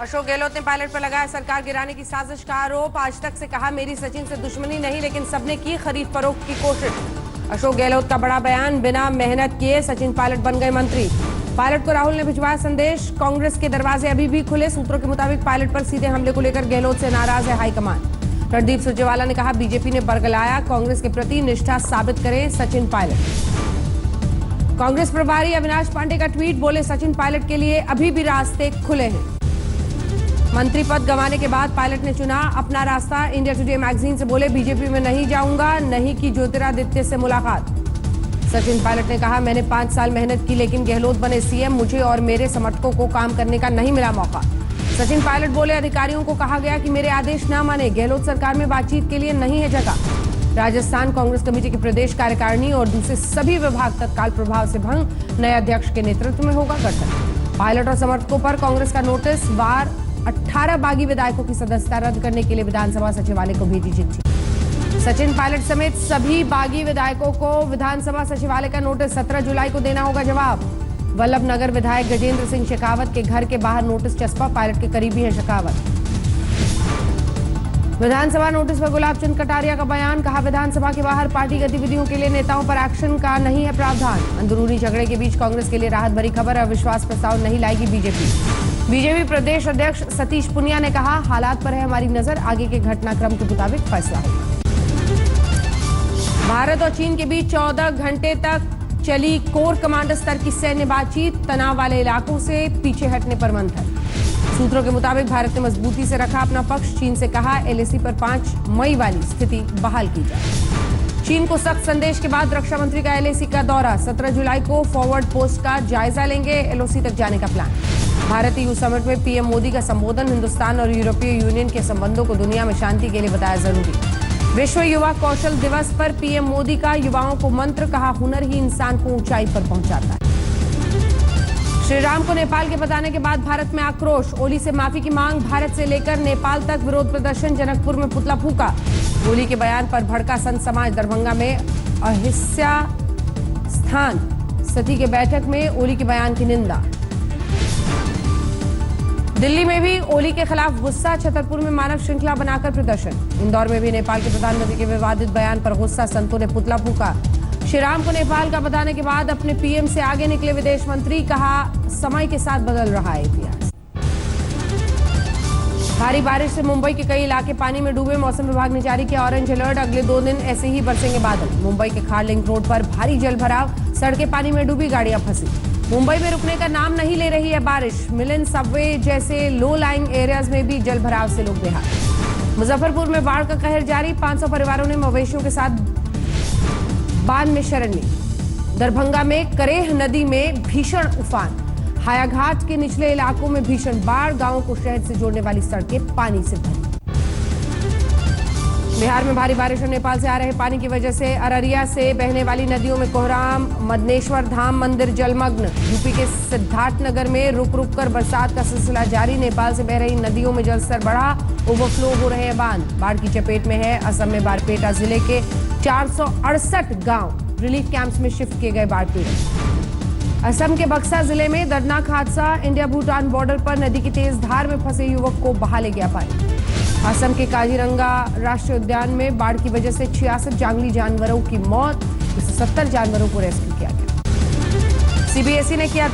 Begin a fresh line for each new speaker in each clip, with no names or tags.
अशोक गहलोत ने पायलट पर लगाया सरकार गिराने की साजिश का आरोप। आज तक से कहा मेरी सचिन से दुश्मनी नहीं, लेकिन सबने की खरीद फरोख्त की कोशिश। अशोक गहलोत का बड़ा बयान, बिना मेहनत किए सचिन पायलट बन गए मंत्री। पायलट को राहुल ने भिजवाया संदेश, कांग्रेस के दरवाजे अभी भी खुले। सूत्रों के मुताबिक पायलट पर सीधे हमले को लेकर गहलोत से नाराज है हाईकमान। रणदीप सुरजेवाला ने कहा बीजेपी ने बरगलाया, कांग्रेस के प्रति निष्ठा साबित करें सचिन पायलट। कांग्रेस प्रभारी अविनाश पांडे का ट्वीट, बोले सचिन पायलट के लिए अभी भी रास्ते खुले हैं। मंत्री पद गंवाने के बाद पायलट ने चुना अपना रास्ता। इंडिया टुडे मैगजीन से बोले बीजेपी में नहीं जाऊंगा, नहीं की ज्योतिरादित्य से मुलाकात। सचिन पायलट ने कहा मैंने 5 साल मेहनत की, लेकिन गहलोत बने सीएम, मुझे और मेरे समर्थकों को काम करने का नहीं मिला मौका। सचिन पायलट बोले अधिकारियों को कहा गया कि मेरे आदेश ना माने, गहलोत सरकार में बातचीत के लिए नहीं है जगह। राजस्थान कांग्रेस कमेटी की प्रदेश कार्यकारिणी और दूसरे सभी विभाग तत्काल प्रभाव से भंग, नए अध्यक्ष के नेतृत्व में होगा गठन। पायलट और समर्थकों पर कांग्रेस का नोटिस, वार 18 बागी विधायकों की सदस्यता रद्द करने के लिए विधानसभा सचिवालय को भेजी चिट्ठी। सचिन पायलट समेत सभी बागी विधायकों को विधानसभा सचिवालय का नोटिस, 17 जुलाई को देना होगा जवाब। वल्लभ नगर विधायक गजेंद्र सिंह शेखावत के घर के बाहर नोटिस चस्पा, पायलट के करीबी हैं शेखावत। विधानसभा नोटिस पर गुलाब चंद कटारिया का बयान, कहा विधानसभा के बाहर पार्टी गतिविधियों के लिए नेताओं पर एक्शन का नहीं है प्रावधान। अंदरूनी झगड़े के बीच कांग्रेस के लिए राहत भरी खबर, अविश्वास प्रस्ताव नहीं लाएगी बीजेपी प्रदेश अध्यक्ष सतीश पुनिया ने कहा हालात पर है हमारी नजर, आगे के घटनाक्रम के मुताबिक फैसला होगा। भारत और चीन के बीच 14 घंटे तक चली कोर कमांडर स्तर की सैन्य बातचीत, तनाव वाले इलाकों से पीछे हटने पर मंथन। सूत्रों के मुताबिक भारत ने मजबूती से रखा अपना पक्ष, चीन से कहा एलएसी पर 5 मई वाली स्थिति बहाल की जाए। चीन को सख्त संदेश के बाद रक्षा मंत्री का एलएसी का दौरा, 17 जुलाई को फॉरवर्ड पोस्ट का जायजा लेंगे, एलओसी तक जाने का प्लान। भारत ईयू समिट में पीएम मोदी का संबोधन, हिंदुस्तान और यूरोपीय यूनियन के संबंधों को दुनिया में शांति के लिए बताया जरूरी। विश्व युवा कौशल दिवस पर पीएम मोदी का युवाओं को मंत्र, कहा हुनर ही इंसान को ऊंचाई पर पहुंचाता है। श्री राम को नेपाल के बताने के बाद भारत में आक्रोश, ओली से माफी की मांग, भारत से लेकर नेपाल तक विरोध प्रदर्शन, जनकपुर में पुतला फूका। ओली के बयान पर भड़का संत समाज, दरभंगा में अहिंसा स्थान सती के बैठक में ओली के बयान की निंदा। दिल्ली में भी ओली के खिलाफ गुस्सा, छतरपुर में मानव श्रृंखला बनाकर प्रदर्शन। इंदौर में भी नेपाल के प्रधानमंत्री के विवादित बयान पर गुस्सा, संतों ने पुतला फूका। श्री राम को नेपाल का बताने के बाद अपने पीएम से आगे निकले विदेश मंत्री, कहा समय के साथ बदल रहा है इतिहास। भारी बारिश से मुंबई के कई इलाके पानी में डूबे, मौसम विभाग ने जारी किया ऑरेंज अलर्ट, अगले 2 दिन ऐसे ही बरसेंगे बादल। मुंबई के खाड़ लिंक रोड पर भारी जल भराव, सड़कें पानी में डूबी, गाड़ियां फंसी। मुंबई में रुकने का नाम नहीं ले रही है बारिश, मिलन, सबवे जैसे लो लाइंग एरियाज में भी जल भराव से लोग बेहाल। मुजफ्फरपुर में बाढ़ का कहर जारी, 500 परिवारों ने मवेशियों के साथ बांध में शरण ली। दरभंगा में करेह नदी में भीषण उफान, हायाघाट के निचले इलाकों में भीषण बाढ़, गांवों को शहर से जोड़ने वाली सड़कें पानी से भरी। बिहार में भारी बारिश और नेपाल से आ रहे पानी की वजह से अररिया से बहने वाली नदियों में कोहराम, मदनेश्वर धाम मंदिर जलमग्न। यूपी के सिद्धार्थनगर में रुक रुक कर बरसात का सिलसिला जारी, नेपाल से बह रही नदियों में जलस्तर बढ़ा, ओवरफ्लो हो रहे हैं बांध। बाढ़ की चपेट में है असम में बारपेटा जिले के 468 गांव, रिलीफ कैंप्स में शिफ्ट किए गए बाढ़ पीड़ित। असम के बक्सा जिले में दर्दनाक हादसा, इंडिया भूटान बॉर्डर पर नदी की तेज धार में फंसे युवक को बहा ले गया पानी। असम के काजीरंगा राष्ट्रीय उद्यान में बाढ़ की वजह से 66 जंगली जानवरों की मौत, 170 जानवरों को रेस्क्यू किया गया। सीबीएसई ने किया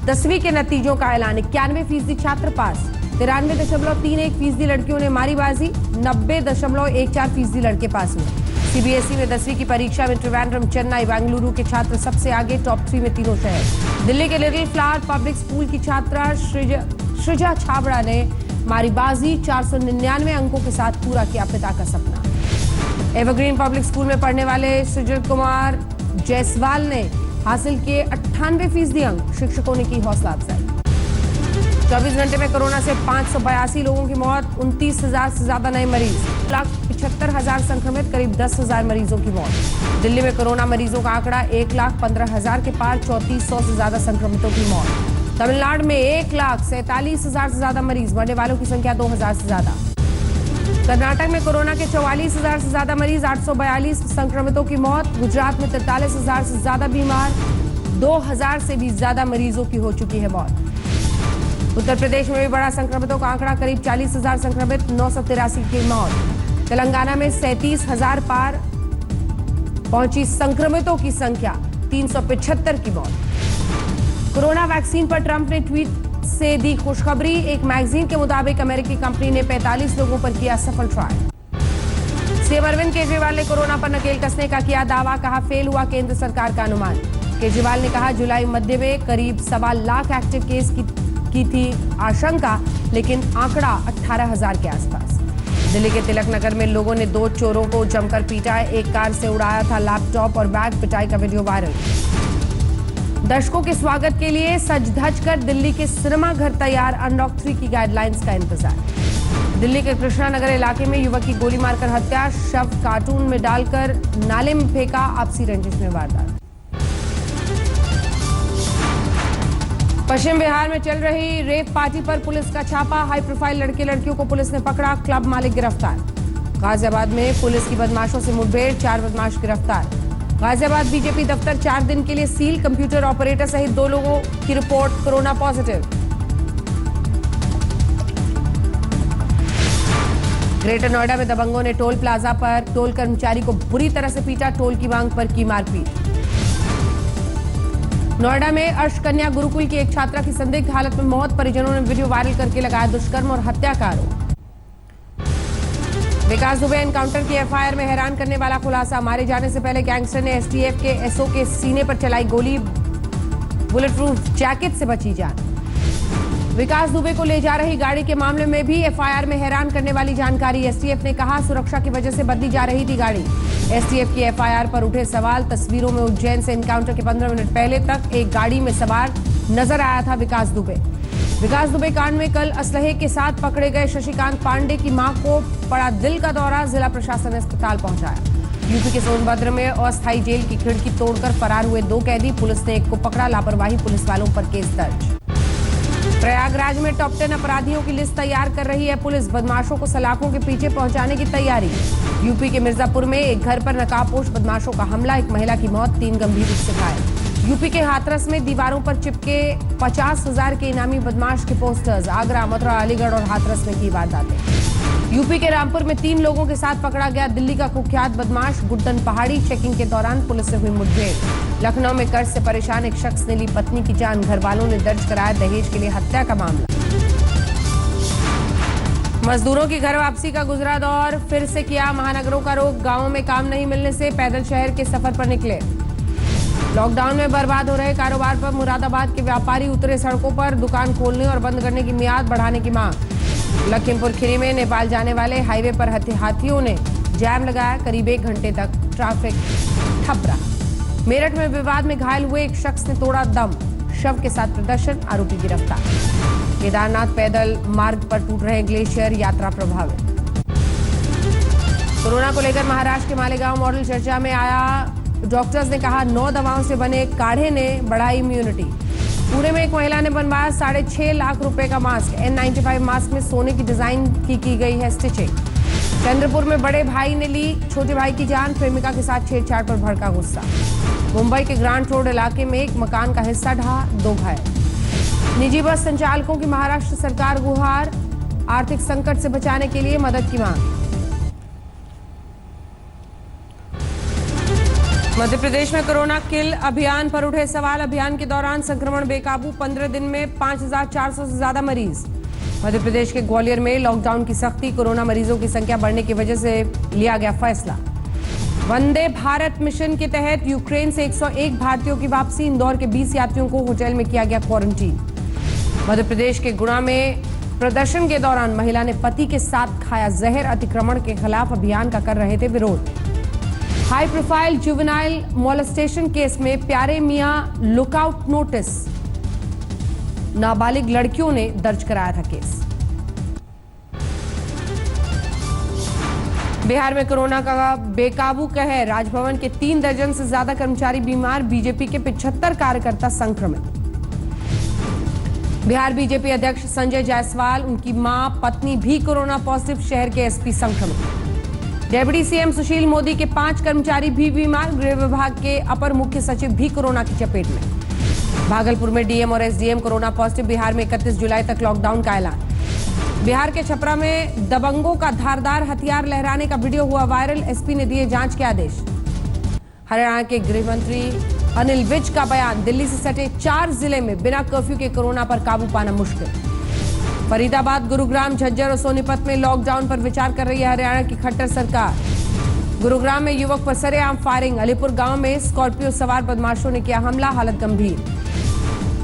10वीं के नतीजों का ऐलान, 91% छात्र पास, 93.31% लड़कियों ने मारी बाजी, 90.14% लड़के पास हुए। सीबीएसई में 10वीं की परीक्षा में त्रिवेंद्रम, चेन्नई, बेंगलुरु के छात्र सबसे आगे, टॉप 3 में तीनों शहर। दिल्ली के लिटिल फ्लावर पब्लिक स्कूल की छात्रा सृजा छाबड़ा ने मारी बाजी, 499 अंकों के साथ पूरा किया पिता का सपना। एवरग्रीन पब्लिक स्कूल में पढ़ने वाले सुजित कुमार जायसवाल ने हासिल किए 98% अंक, शिक्षकों ने की हौसला अफजाई। 24 घंटे में कोरोना से 582 लोगों की मौत, 29,000 से ज्यादा नए मरीज, 1,75,000 संक्रमित, करीब 10,000 मरीजों की मौत। दिल्ली में कोरोना मरीजों का आंकड़ा 1,15,000 के पार, 3400 से ज्यादा संक्रमितों की मौत। तमिलनाडु में 1,47,000 से ज्यादा मरीज, मरने वालों की संख्या 2,000 से ज्यादा। कर्नाटक में कोरोना के 44,000 से ज्यादा मरीज, 842 संक्रमितों की मौत। गुजरात में 43,000 से ज्यादा बीमार, 2,000 से भी ज्यादा मरीजों की हो चुकी है मौत। उत्तर प्रदेश में भी बड़ा संक्रमितों का आंकड़ा, करीब 40,000 संक्रमित, 983 की मौत। तेलंगाना में 37,000 पार पहुंची संक्रमितों की संख्या, 375 की मौत। कोरोना वैक्सीन पर ट्रंप ने ट्वीट से दी खुशखबरी। एक मैगजीन के मुताबिक अमेरिकी कंपनी ने 45 लोगों पर किया सफल ट्रायल। सीएम अरविंद केजरीवाल ने कोरोना पर नकेल कसने का किया दावा, कहा फेल हुआ केंद्र सरकार का अनुमान। केजरीवाल ने कहा जुलाई मध्य में करीब 1.25 लाख एक्टिव केस की थी आशंका, लेकिन आंकड़ा 18,000 के आसपास। दिल्ली के तिलक नगर में लोगों ने 2 चोरों को जमकर पीटा, एक कार से उड़ाया था लैपटॉप और बैग, पिटाई का वीडियो वायरल। दर्शकों के स्वागत के लिए सज धज कर दिल्ली के सिनेमा घर तैयार, अनलॉक 3 की गाइडलाइंस का इंतजार। दिल्ली के कृष्णा नगर इलाके में युवक की गोली मारकर हत्या, शव कार्टून में डालकर नाले में फेंका, आपसी रंजिश में वारदात। पश्चिम बिहार में चल रही रेप पार्टी पर पुलिस का छापा, हाई प्रोफाइल लड़के लड़कियों को पुलिस ने पकड़ा, क्लब मालिक गिरफ्तार। गाजियाबाद में पुलिस की बदमाशों से मुठभेड़, 4 बदमाश गिरफ्तार। गाजियाबाद बीजेपी दफ्तर 4 दिन के लिए सील, कंप्यूटर ऑपरेटर सहित 2 लोगों की report corona positive. Greater Noida में दबंगों ने टोल प्लाजा पर टोल कर्मचारी को बुरी तरह से पीटा, टोल की मांग पर की मारपीट। नोएडा में अर्श कन्या गुरुकुल की एक छात्रा की संदिग्ध हालत में मौत, परिजनों ने वीडियो वायरल करके लगाया दुष्कर्म और हत्या का आरोप। विकास दुबे एनकाउंटर की एफआईआर में हैरान करने वाला खुलासा, मारे जाने से पहले गैंगस्टर ने एसटीएफ के एसओ के सीने पर चलाई गोली, बुलेट प्रूफ जैकेट से बची जान। विकास दुबे को ले जा रही गाड़ी के मामले में भी एफआईआर में हैरान करने वाली जानकारी, एसटीएफ ने कहा सुरक्षा की वजह से बदली जा रही थी गाड़ी। एसटीएफ की एफआईआर पर उठे सवाल, तस्वीरों में उज्जैन से एनकाउंटर के 15 मिनट पहले तक एक गाड़ी में सवार नजर आया था विकास दुबे। विकास दुबे कांड में कल असलहे के साथ पकड़े गए शशिकांत पांडे की मां को पड़ा दिल का दौरा, जिला प्रशासन ने अस्पताल पहुंचाया। यूपी के सोनभद्र में अस्थायी जेल की खिड़की तोड़कर फरार हुए 2 कैदी, पुलिस ने एक को पकड़ा, लापरवाही पुलिस वालों पर केस दर्ज। प्रयागराज में टॉप 10 अपराधियों की लिस्ट तैयार कर रही है पुलिस, बदमाशों को सलाखों के पीछे पहुंचाने की तैयारी। यूपी के मिर्जापुर में एक घर पर नकाबपोश बदमाशों का हमला, एक महिला की मौत, 3 गंभीर रूप से घायल। यूपी के हाथरस में दीवारों पर चिपके 50,000 के इनामी बदमाश के पोस्टर्स, आगरा, मथुरा, अलीगढ़ और हाथरस में की वारदातें। यूपी के रामपुर में 3 लोगों के साथ पकड़ा गया दिल्ली का कुख्यात बदमाश गुड्डन पहाड़ी, चेकिंग के दौरान पुलिस से हुई मुठभेड़। लखनऊ में कर्ज से परेशान एक शख्स ने ली पत्नी की जान, घर वालों ने दर्ज कराया दहेज के लिए हत्या का मामला। मजदूरों की घर वापसी का गुजरा दौर, फिर से किया महानगरों का रुख, गांवों में काम नहीं मिलने से पैदल शहर के सफर पर निकले। लॉकडाउन में बर्बाद हो रहे कारोबार पर मुरादाबाद के व्यापारी उतरे सड़कों पर, दुकान खोलने और बंद करने की मियाद बढ़ाने की मांग। लखीमपुर खीरी में नेपाल जाने वाले हाईवे पर हाथियों ने जैम लगाया, करीब 1 घंटे तक ट्रैफिक ठप रहा। मेरठ में विवाद में घायल हुए एक शख्स ने तोड़ा दम, शव के साथ प्रदर्शन, आरोपी गिरफ्तार। केदारनाथ पैदल मार्ग पर टूट रहे ग्लेशियर, यात्रा प्रभावित। कोरोना को लेकर महाराष्ट्र के मालेगांव मॉडल चर्चा में आया, डॉक्टर्स ने कहा 9 दवाओं से बने काढ़े ने बढ़ाई इम्यूनिटी। पुणे में एक महिला ने बनवाया 6.5 लाख रुपए का मास्क, N95 मास्क में सोने की डिजाइन की गई है स्टिचिंग। चंद्रपुर में बड़े भाई ने ली छोटे भाई की जान, प्रेमिका के साथ छेड़छाड़ पर भड़का गुस्सा। मुंबई के ग्रांट रोड इलाके में एक मकान का हिस्सा ढहा, 2 घायल। निजी बस संचालकों की महाराष्ट्र सरकार गुहार, आर्थिक संकट से बचाने के लिए मदद की मांग। मध्य प्रदेश में कोरोना किल अभियान पर उठे सवाल, अभियान के दौरान संक्रमण बेकाबू, 15 दिन में 5,400 से ज्यादा मरीज। मध्य प्रदेश के ग्वालियर में लॉकडाउन की सख्ती, कोरोना मरीजों की संख्या बढ़ने की वजह से लिया गया फैसला। वंदे भारत मिशन के तहत यूक्रेन से 101 भारतीयों की वापसी, इंदौर के 20 यात्रियों को होटल में किया गया क्वारंटीन। मध्य प्रदेश के गुना में प्रदर्शन के दौरान महिला ने पति के साथ खाया जहर, अतिक्रमण के खिलाफ अभियान का कर रहे थे विरोध। High profile juvenile molestation case में प्यारे मियां लुकआउट नोटिस, नाबालिग लड़कियों ने दर्ज कराया था केस। बिहार में कोरोना का बेकाबू कहर, राजभवन के 3 दर्जन से ज्यादा कर्मचारी बीमार, बीजेपी के 75 कार्यकर्ता संक्रमित। बिहार बीजेपी अध्यक्ष संजय जायसवाल, उनकी मां, पत्नी भी कोरोना पॉजिटिव, शहर के एसपी संक्रमित। डेप्यूटी सीएम सुशील मोदी के 5 कर्मचारी भी बीमार, गृह विभाग के अपर मुख्य सचिव भी कोरोना की चपेट में। भागलपुर में डीएम और एसडीएम कोरोना पॉजिटिव। बिहार में 31 जुलाई तक लॉकडाउन का ऐलान। बिहार के छपरा में दबंगों का धारदार हथियार लहराने का वीडियो हुआ वायरल। एसपी ने दिए जांच के आदेश। हरियाणा के गृह मंत्री अनिल विज का बयान। दिल्ली से सटे 4 जिले में बिना कर्फ्यू के कोरोना पर काबू पाना मुश्किल। फरीदाबाद, गुरुग्राम, झज्जर और सोनीपत में लॉकडाउन पर विचार कर रही है हरियाणा की खट्टर सरकार। गुरुग्राम में युवक पर सरेआम फायरिंग। अलीपुर गांव में स्कॉर्पियो सवार बदमाशों ने किया हमला, हालत गंभीर।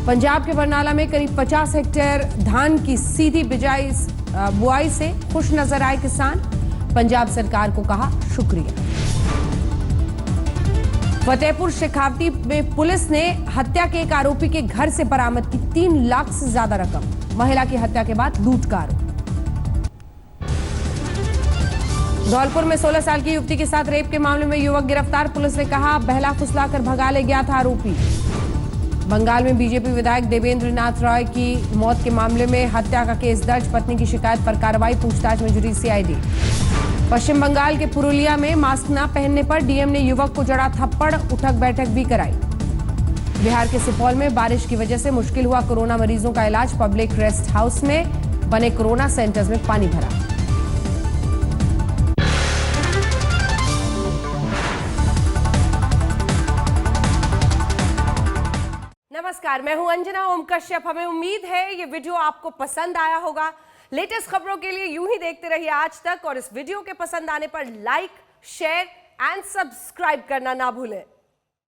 पंजाब के बरनाला में करीब 50 हेक्टेयर धान की सीधी बुआई से खुश नजर आए किसान। पंजाब सरकार को कहा शुक्रिया। फतेहपुर शेखावटी में पुलिस ने हत्या के एक आरोपी के घर से बरामद की 3 लाख से ज्यादा रकम। महिला की हत्या के बाद लूट का आरोप। धौलपुर में 16 साल की युवती के साथ रेप के मामले में युवक गिरफ्तार। पुलिस ने कहा बहला फुसलाकर भगा ले गया था आरोपी। बंगाल में बीजेपी विधायक देवेंद्र नाथ रॉय की मौत के मामले में हत्या का केस दर्ज। पत्नी की शिकायत पर कार्रवाई, पूछताछ में जुटी सीआईडी। पश्चिम बंगाल के पुरुलिया में मास्क न पहनने पर डीएम ने युवक को जड़ा थप्पड़, उठक बैठक भी कराई। बिहार के सुपौल में बारिश की वजह से मुश्किल हुआ कोरोना मरीजों का इलाज। पब्लिक रेस्ट हाउस में बने कोरोना सेंटर्स में पानी भरा। नमस्कार, मैं हूं अंजना ओम कश्यप। हमें उम्मीद है ये वीडियो आपको पसंद आया होगा। लेटेस्ट खबरों के लिए यूं ही देखते रहिए आज तक और इस वीडियो के पसंद आने पर लाइक, शेयर एंड सब्सक्राइब करना ना भूलें।